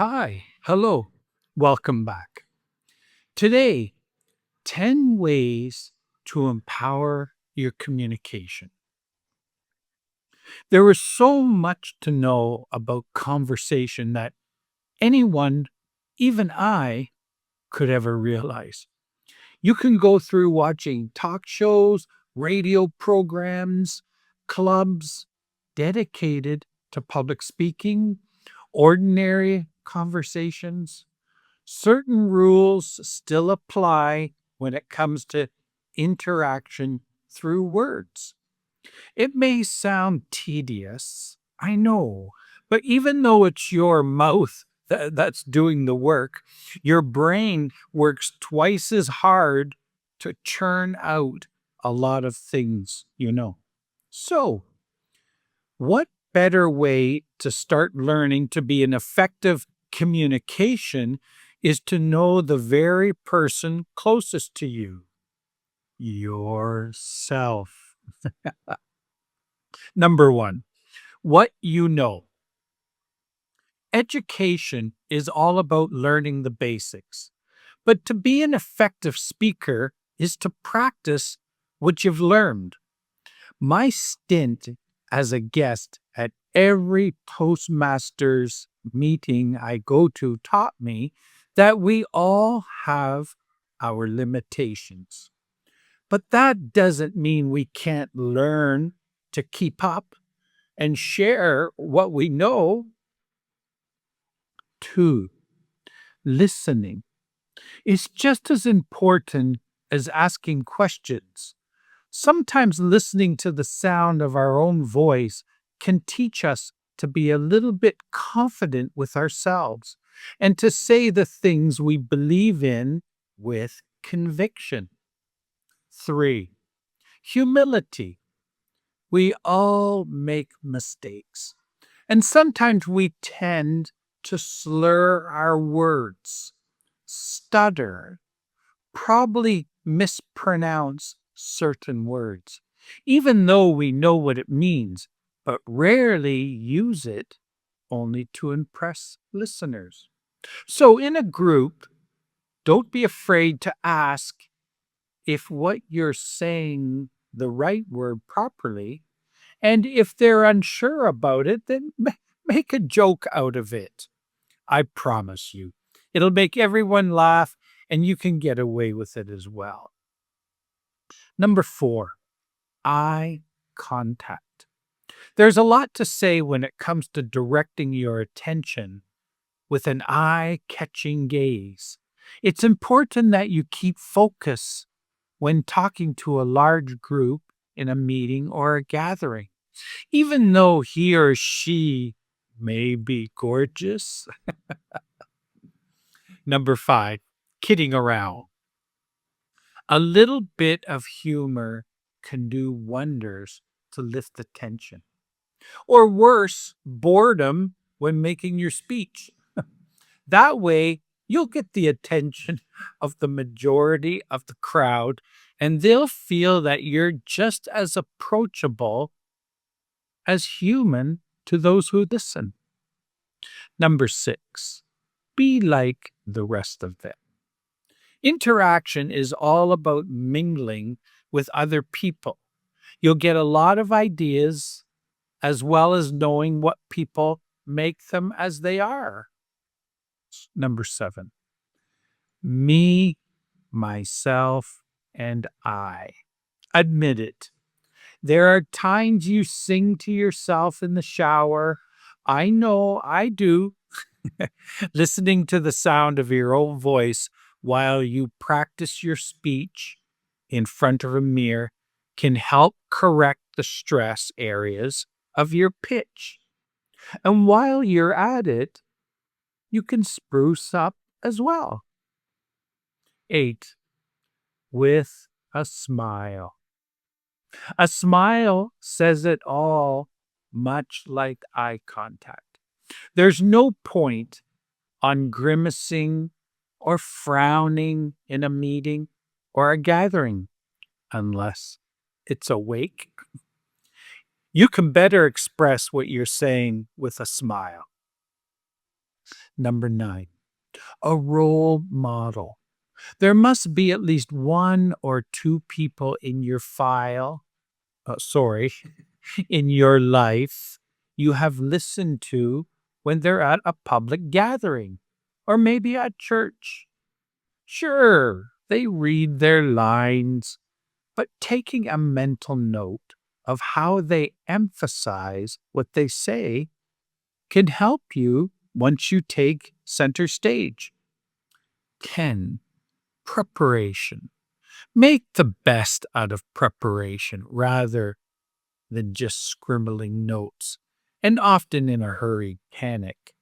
Hi, hello, welcome back. Today, 10 ways to empower your communication. There is so much to know about conversation that anyone, even I, could ever realize. You can go through watching talk shows, radio programs, clubs dedicated to public speaking, ordinary conversations. Certain rules still apply when it comes to interaction through words. It may sound tedious, I know, but even though it's your mouth that's doing the work, your brain works twice as hard to churn out a lot of things. So, what better way to start learning to be an effective communication is to know the very person closest to you, yourself. Number one, what you know. Education is all about learning the basics, but to be an effective speaker is to practice what you've learned. My stint as a guest at every Toastmasters meeting I go to taught me that we all have our limitations. But that doesn't mean we can't learn to keep up and share what we know. Two, listening is just as important as asking questions. Sometimes listening to the sound of our own voice can teach us to be a little bit confident with ourselves and to say the things we believe in with conviction. Three, humility. We all make mistakes, and sometimes we tend to slur our words, stutter, probably mispronounce certain words, even though we know what it means, but rarely use it only to impress listeners. So, in a group, don't be afraid to ask if what you're saying the right word properly, and if they're unsure about it, then make a joke out of it. I promise you, it'll make everyone laugh and you can get away with it as well. Number four, eye contact. There's a lot to say when it comes to directing your attention with an eye catching gaze. It's important that you keep focus when talking to a large group in a meeting or a gathering. Even though he or she may be gorgeous. Number five, kidding around. A little bit of humor can do wonders to lift the tension. Or worse, boredom when making your speech. That way, you'll get the attention of the majority of the crowd, and they'll feel that you're just as approachable as human to those who listen. Number six, be like the rest of them. Interaction is all about mingling with other people. You'll get a lot of ideas as well as knowing what people make them as they are. Number seven, me, myself, and I. Admit it. There are times you sing to yourself in the shower. I know I do. Listening to the sound of your own voice while you practice your speech in front of a mirror can help correct the stress areas of your pitch. And while you're at it, you can spruce up as well. Eight, with a smile. A smile says it all, much like eye contact. There's no point on grimacing or frowning in a meeting or a gathering unless it's awake. You can better express what you're saying with a smile. Number 9, a role model. There must be at least 1 or 2 people in your sorry, in your life you have listened to when they're at a public gathering or maybe at church. Sure, they read their lines, but taking a mental note of how they emphasize what they say can help you once you take center stage. 10. Preparation. Make the best out of preparation rather than just scribbling notes, and often in a hurried panic.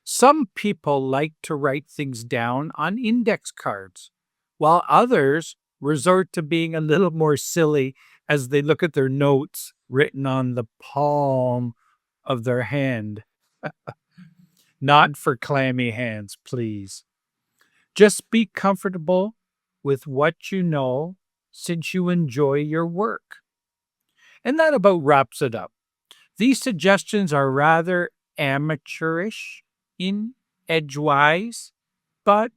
Some people like to write things down on index cards, while others resort to being a little more silly as they look at their notes written on the palm of their hand. Not for clammy hands, please. Just be comfortable with what you know since you enjoy your work. And that about wraps it up. These suggestions are rather amateurish in edgewise, but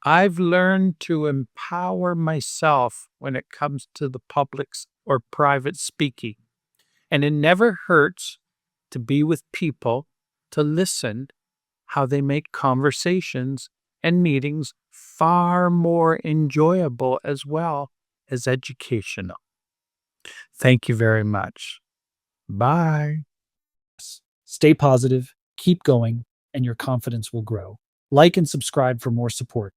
I've learned to empower myself when it comes to the public's or private speaking. And it never hurts to be with people to listen how they make conversations and meetings far more enjoyable as well as educational. Thank you very much. Bye. Stay positive, keep going, and your confidence will grow. Like and subscribe for more support.